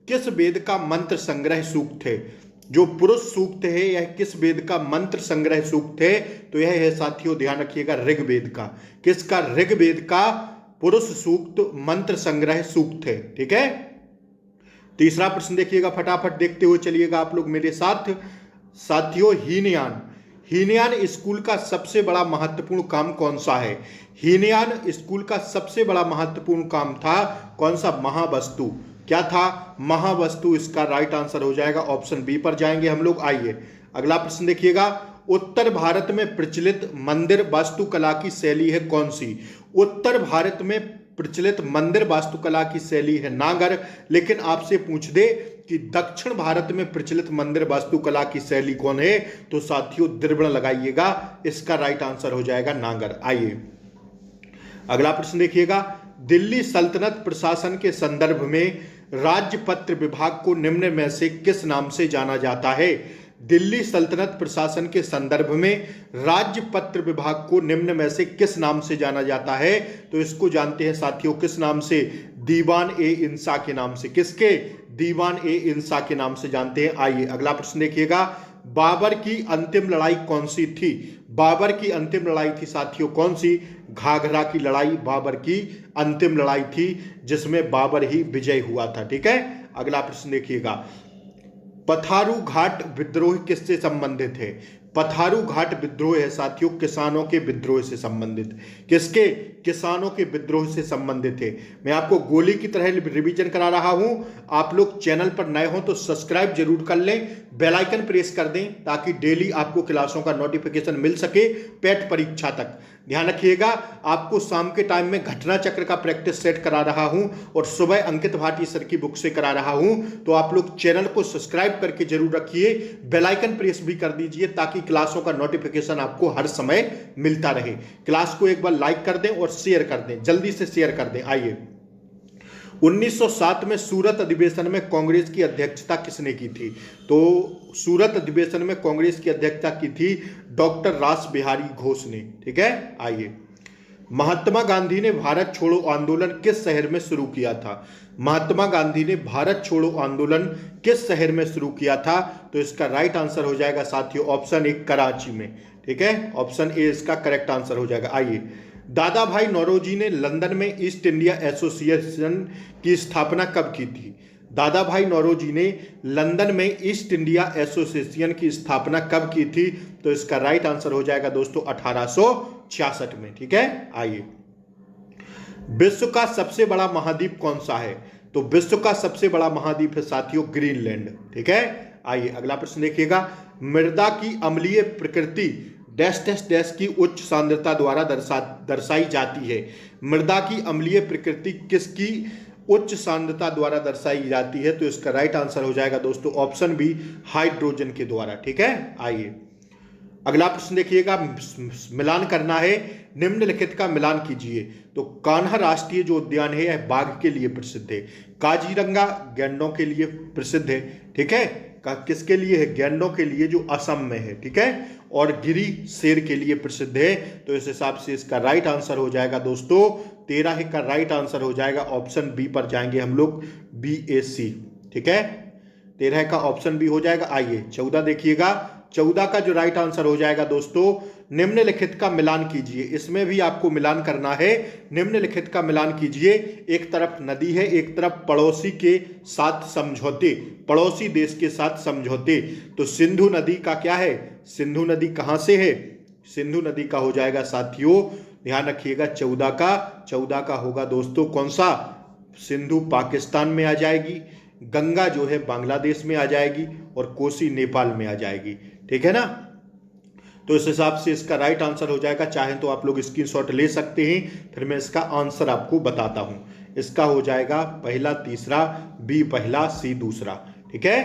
किस वेद का मंत्र संग्रह सूक्त है? जो पुरुष सूक्त है यह किस वेद का मंत्र संग्रह सूक्त है? तो यह है साथियों, ध्यान रखिएगा, ऋग्वेद का। किसका? ऋग्वेद का पुरुष सूक्त मंत्र संग्रह सूक्त है। ठीक है। तीसरा प्रश्न देखिएगा, फटाफट देखते हुए चलिएगा आप लोग मेरे साथ। साथियों, हीनयान हीनयान स्कूल का सबसे बड़ा महत्वपूर्ण काम कौन सा है? हीनयान स्कूल का सबसे बड़ा महत्वपूर्ण काम था कौन सा? महावस्तु। क्या था? महावस्तु इसका राइट आंसर हो जाएगा। ऑप्शन बी पर जाएंगे हम लोग। आइए अगला प्रश्न देखिएगा, उत्तर भारत में प्रचलित मंदिर वास्तुकला की शैली है कौन सी? उत्तर भारत में प्रचलित मंदिर वास्तुकला की शैली है नागर। लेकिन आपसे पूछ दे कि दक्षिण भारत में प्रचलित मंदिर वास्तुकला की शैली कौन है? तो साथियों द्रविड़ लगाइएगा, इसका राइट आंसर हो जाएगा नागर। आइए अगला प्रश्न देखिएगा, दिल्ली सल्तनत प्रशासन के संदर्भ में राजपत्र विभाग को निम्न में से किस नाम से जाना जाता है? दिल्ली सल्तनत प्रशासन के संदर्भ में राजपत्र विभाग को निम्न में से किस नाम से जाना जाता है? तो इसको जानते हैं साथियों किस नाम से? दीवान ए इंसा के नाम से। किसके? दीवान ए इंसा के नाम से जानते हैं। आइए अगला प्रश्न देखिएगा, बाबर की अंतिम लड़ाई कौन सी थी? बाबर की अंतिम लड़ाई थी साथियों कौन सी? घाघरा की लड़ाई बाबर की अंतिम लड़ाई थी, जिसमें बाबर ही विजय हुआ था। ठीक है। अगला प्रश्न देखिएगा, पथारू घाट विद्रोह किससे संबंधित है? पथारू घाट विद्रोह है साथियों किसानों के विद्रोह से संबंधित। किसके? किसानों के विद्रोह से संबंधित है। मैं आपको गोली की तरह रिवीजन करा रहा हूं। आप लोग चैनल पर नए हो तो सब्सक्राइब जरूर कर लें, बेल आइकन प्रेस कर दें ताकि डेली आपको क्लासों का नोटिफिकेशन मिल सके पेट परीक्षा तक। ध्यान रखिएगा, आपको शाम के टाइम में घटना चक्र का प्रैक्टिस सेट करा रहा हूं और सुबह अंकित भाटी सर की बुक से करा रहा हूं। तो आप लोग चैनल को सब्सक्राइब करके जरूर रखिए, बेल आइकन प्रेस भी कर दीजिए ताकि क्लासों का नोटिफिकेशन आपको हर समय मिलता रहे। क्लास को एक बार लाइक कर दें और शेयर कर दें, जल्दी से शेयर कर दें। आइए 1907 में सूरत अधिवेशन में कांग्रेस की अध्यक्षता किसने की थी? तो सूरत अधिवेशन में कांग्रेस की अध्यक्षता की थी डॉक्टर रास बिहारी घोष ने। ठीक है। आइए, महात्मा गांधी ने भारत छोड़ो आंदोलन किस शहर में शुरू किया था? महात्मा गांधी ने भारत छोड़ो आंदोलन किस शहर में शुरू किया था? तो इसका राइट आंसर हो जाएगा साथियों ऑप्शन ए कराची में। ठीक है, ऑप्शन ए इसका करेक्ट आंसर हो जाएगा। आइए, दादा भाई नौरोजी ने लंदन में ईस्ट इंडिया एसोसिएशन की स्थापना कब की थी? दादा भाई नौरोजी ने लंदन में ईस्ट इंडिया एसोसिएशन की स्थापना कब की थी? तो इसका राइट आंसर हो जाएगा दोस्तों 1866 में। ठीक है। आइए, विश्व का सबसे बड़ा महाद्वीप कौन सा है? तो विश्व का सबसे बड़ा महाद्वीप है साथियों ग्रीनलैंड। ठीक है। आइए अगला प्रश्न देखिएगा, मृदा की अम्लीय प्रकृति डैश डैश डैश की उच्च सांद्रता द्वारा दर्शाई जाती है। मृदा की अम्लीय प्रकृति किसकी उच्च सांद्रता द्वारा दर्शाई जाती है? तो इसका राइट आंसर हो जाएगा दोस्तों ऑप्शन बी हाइड्रोजन के द्वारा। ठीक है। आइए अगला प्रश्न देखिएगा, मिलान करना है, निम्नलिखित का मिलान कीजिए। तो कान्हा राष्ट्रीय जो उद्यान है यह बाघ के लिए प्रसिद्ध है, काजीरंगा गैंडों के लिए प्रसिद्ध है। ठीक है। किसके लिए है? गैंडों के लिए जो असम में है। ठीक है। और गिरी शेर के लिए प्रसिद्ध है। तो इस हिसाब से इसका राइट आंसर हो जाएगा दोस्तों 13 का राइट आंसर हो जाएगा ऑप्शन बी पर जाएंगे हम लोग, BAC। ठीक है, 13 का ऑप्शन बी हो जाएगा। आइए 14 देखिएगा, 14 का जो राइट आंसर हो जाएगा दोस्तों, निम्नलिखित का मिलान कीजिए। इसमें भी आपको मिलान करना है, निम्नलिखित का मिलान कीजिए। एक तरफ नदी है, एक तरफ पड़ोसी के साथ समझौते, पड़ोसी देश के साथ समझौते। तो सिंधु नदी का क्या है? सिंधु नदी कहां से है? सिंधु नदी का हो जाएगा साथियों, ध्यान रखिएगा 14 का होगा दोस्तों कौन सा? सिंधु पाकिस्तान में आ जाएगी, गंगा जो है बांग्लादेश में आ जाएगी और कोसी नेपाल में आ जाएगी। ठीक है ना। तो इस हिसाब से इसका राइट आंसर हो जाएगा, चाहे तो आप लोग स्क्रीनशॉट ले सकते हैं, फिर मैं इसका आंसर आपको बताता हूं। इसका हो जाएगा पहला तीसरा, बी पहला, सी दूसरा। ठीक है,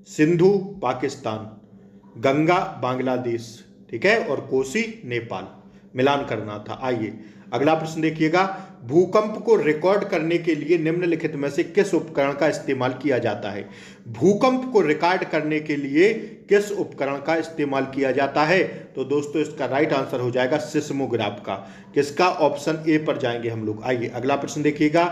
सिंधु पाकिस्तान, गंगा बांग्लादेश, ठीक है, और कोसी नेपाल, मिलान करना था। आइए अगला प्रश्न देखिएगा, भूकंप को रिकॉर्ड करने के लिए निम्नलिखित में से किस उपकरण का इस्तेमाल किया जाता है? भूकंप को रिकॉर्ड करने के लिए किस उपकरण का इस्तेमाल किया जाता है? तो दोस्तों इसका राइट आंसर हो जाएगा सिस्मोग्राफ का। किसका? ऑप्शन ए पर जाएंगे हम लोग। आइए अगला प्रश्न देखिएगा,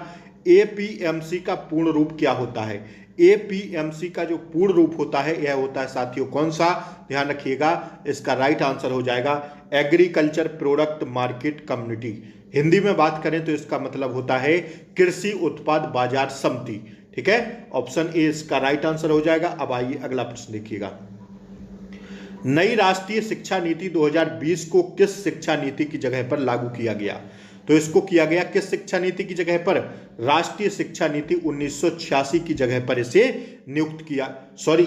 एपीएमसी का पूर्ण रूप क्या होता है? एपीएमसी का जो पूर्ण रूप होता है यह होता है साथियों कौन सा? ध्यान रखिएगा, इसका राइट आंसर हो जाएगा agriculture product market community. Hindi में बात करें तो इसका मतलब होता है कृषि उत्पाद बाजार समिति। ठीक है, ऑप्शन ए इसका राइट आंसर हो जाएगा। अब आइए अगला प्रश्न देखिएगा। नई राष्ट्रीय शिक्षा नीति 2020 को किस शिक्षा नीति की जगह पर लागू किया गया? तो इसको किया गया किस शिक्षा नीति की जगह पर? राष्ट्रीय शिक्षा नीति 1986 की जगह पर इसे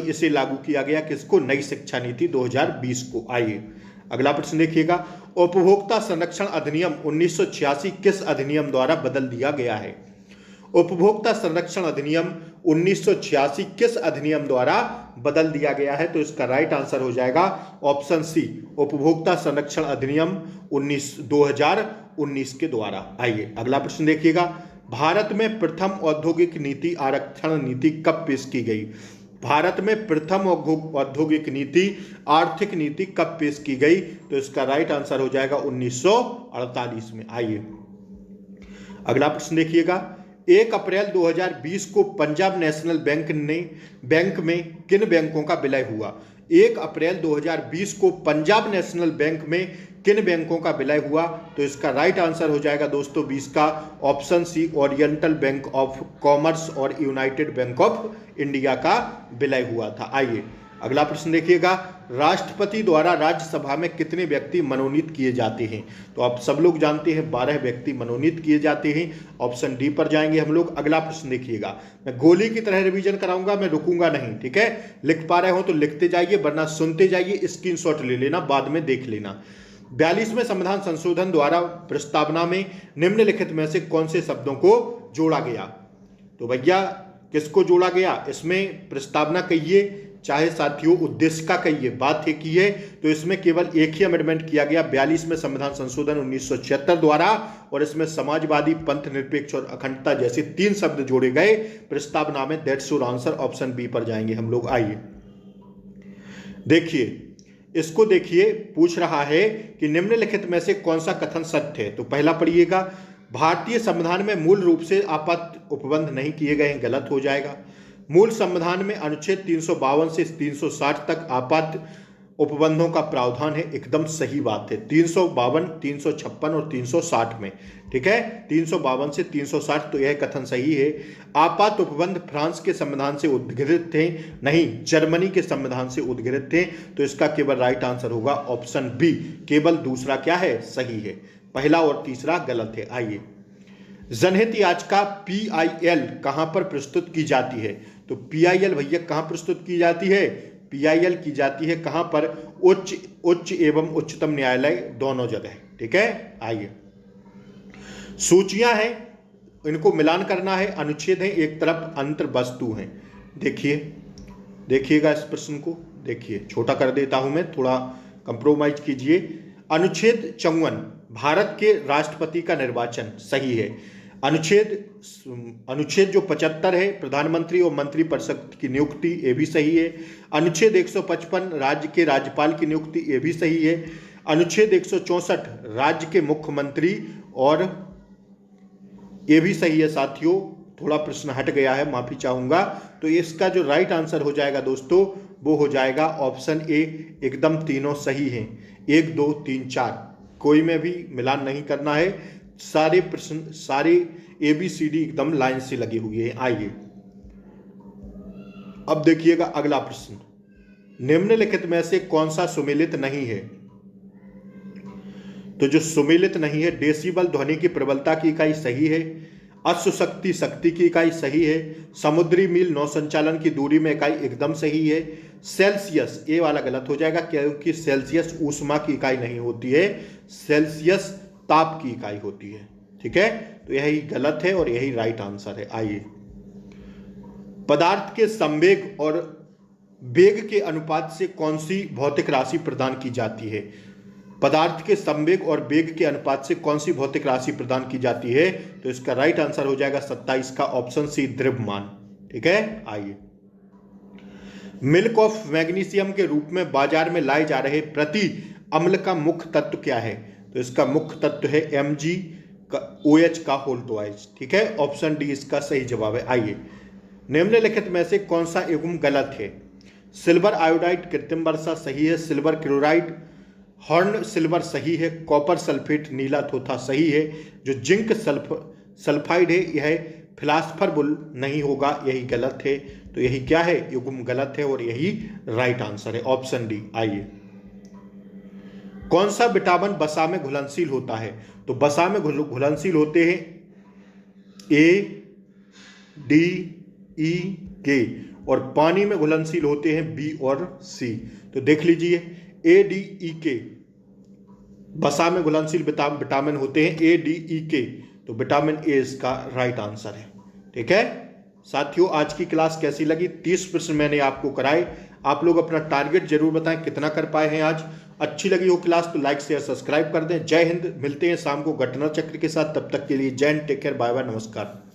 इसे लागू किया गया। किसको? नई शिक्षा नीति 2020 को। आइए अगला प्रश्न देखिएगा। उपभोक्ता संरक्षण अधिनियम 1986 किस अधिनियम द्वारा बदल दिया गया है? उपभोक्ता संरक्षण अधिनियम 1986 किस अधिनियम द्वारा बदल दिया गया है? तो इसका राइट आंसर हो जाएगा ऑप्शन सी, उपभोक्ता संरक्षण अधिनियम 2019 के द्वारा। आइए अगला प्रश्न देखिएगा। भारत में प्रथम औद्योगिक नीति आरक्षण नीति कब पेश की गई? भारत में प्रथम औद्योगिक नीति आर्थिक नीति कब पेश की गई? तो इसका राइट आंसर हो जाएगा 1948 में। आइए अगला प्रश्न देखिएगा। 1 अप्रैल 2020 को पंजाब नेशनल बैंक में किन बैंकों का विलय हुआ? 1 अप्रैल 2020 को पंजाब नेशनल बैंक में किन बैंकों का विलय हुआ? तो इसका राइट आंसर हो जाएगा दोस्तों 20 का option C, oriental bank of commerce और यूनाइटेड बैंक ऑफ इंडिया का विलय हुआ था। आइए अगला प्रश्न देखिएगा। राष्ट्रपति द्वारा राज्यसभा में कितने व्यक्ति मनोनीत किए जाते हैं? तो आप सब लोग जानते हैं 12 व्यक्ति मनोनीत किए जाते हैं। ऑप्शन डी पर जाएंगे हम लोग। अगला प्रश्न देखिएगा। मैं गोली की तरह रिवीजन कराऊंगा, मैं रुकूंगा नहीं। ठीक है, लिख पा रहे हो तो लिखते जाइए, वरना सुनते जाइए, स्क्रीनशॉट ले लेना, बाद में देख लेना। 42वें संविधान संशोधन द्वारा प्रस्तावना में निम्नलिखित में से कौन से शब्दों को जोड़ा गया? तो भैया किसको जोड़ा गया? इसमें प्रस्तावना कहिए चाहे साथियों उद्देश्य का कहिए, बात एक ही है। तो इसमें केवल एक ही अमेंडमेंट किया गया 42वें संविधान संशोधन 1976 द्वारा, और इसमें समाजवादी, पंथ निरपेक्ष और अखंडता जैसे 3 शब्द जोड़े गए प्रस्तावना में। That's your answer, option B पर जाएंगे हम लोग। आइए देखिए, इसको देखिए, पूछ रहा है कि निम्नलिखित में से कौन सा कथन सत्य है? तो पहला पढ़िएगा। भारतीय संविधान में मूल रूप से आपात उपबंध नहीं किए गए हैं, गलत हो जाएगा। मूल संविधान में अनुच्छेद 352 से 360 तक आपात उपबंधों का प्रावधान है, एकदम सही बात है। 352, 356 और 360 में। ठीक है, 352 से 360, तो यह कथन सही है। आपात उपबंध फ्रांस के संविधान से उद्घृत थे, नहीं जर्मनी के संविधान से उद्घृत थे। तो इसका केवल राइट आंसर होगा ऑप्शन बी, केवल दूसरा क्या है? सही है, पहला और तीसरा गलत है। आइए, जनहित याचिका PIL कहां पर प्रस्तुत की जाती है? तो PIL भैया कहां प्रस्तुत की जाती है? PIL की जाती है कहां पर? उच्च एवं उच्चतम न्यायालय दोनों जगह। ठीक है, आइए सूचियां हैं, इनको मिलान करना है, अनुच्छेद है एक तरफ, अंतर वस्तु हैं। देखिएगा इस प्रश्न को, देखिए छोटा कर देता हूं मैं, थोड़ा कंप्रोमाइज कीजिए। अनुच्छेद 54 भारत के राष्ट्रपति का निर्वाचन, सही है। अनुच्छेद जो 75 है प्रधानमंत्री और मंत्रिपरिषद की नियुक्ति, ये भी सही है। अनुच्छेद 155 राज्य के राज्यपाल की नियुक्ति, ये भी सही है। अनुच्छेद 164 राज्य के मुख्यमंत्री, और ये भी सही है साथियों। थोड़ा प्रश्न हट गया है, माफी चाहूंगा। तो इसका जो राइट आंसर हो जाएगा दोस्तों वो हो जाएगा ऑप्शन ए, एकदम तीनों सही हैं। 1 2 3 4 कोई में भी मिलान नहीं करना है, सारे प्रश्न सारे ABCD एकदम लाइन से लगे हुए हैं। आइए अब देखिएगा अगला प्रश्न। निम्नलिखित में से कौन सा सुमेलित नहीं है? तो जो सुमेलित नहीं है, डेसिबल ध्वनि की प्रबलता की इकाई सही है। अश्वशक्ति शक्ति की इकाई सही है। समुद्री मील नौ संचालन की दूरी में इकाई एकदम सही है। सेल्सियस, ये वाला गलत हो जाएगा क्योंकि सेल्सियस ऊष्मा की इकाई नहीं होती है, सेल्सियस ताप की इकाई होती है। ठीक है, तो यही गलत है और यही राइट आंसर है। आइए, पदार्थ के संवेग और वेग के अनुपात से कौन सी भौतिक राशि प्रदान की जाती है? पदार्थ के संवेग और वेग के अनुपात से कौन सी भौतिक राशि प्रदान की जाती है? तो इसका राइट आंसर हो जाएगा 27 का ऑप्शन सी, द्रव्यमान। ठीक है, आइए, मिल्क ऑफ मैग्नीशियम के रूप में बाजार में लाए जा रहे प्रति अम्ल का मुख्य तत्व क्या है? तो इसका मुख्य तत्व है Mg, OH का होल ट्वाइस। ठीक है, ऑप्शन डी इसका सही जवाब है। आइए, निम्नलिखित में से कौन सा युग्म गलत है? सिल्वर आयोडाइड कृत्रिम वर्षा सही है, सिल्वर क्लोराइड हॉर्न सिल्वर सही है, कॉपर सल्फेट नीला थोथा सही है, जो जिंक सल्फाइड है यह फिलास्फर बुल नहीं होगा, यही गलत है। तो यही क्या है? युग्म गलत है और यही राइट आंसर है, ऑप्शन डी। आइए, कौन सा विटामिन वसा में घुलनशील होता है? तो वसा में घुलनशील होते हैं ए, डी, ई, के, और पानी में घुलनशील होते हैं बी और सी। तो देख लीजिए, ए, डी, ई, के वसा में घुलनशील विटामिन होते हैं ए, डी, ई, के। तो विटामिन ए इसका राइट आंसर है। ठीक है साथियों, आज की क्लास कैसी लगी? 30 प्रश्न मैंने आपको कराए। आप लोग अपना टारगेट जरूर बताएं कितना कर पाए हैं आज। अच्छी लगी हो क्लास तो लाइक शेयर सब्सक्राइब कर दें। जय हिंद। मिलते हैं शाम को घटना चक्र के साथ। तब तक के लिए जय हिंद, टेक केयर, बाय बाय, नमस्कार।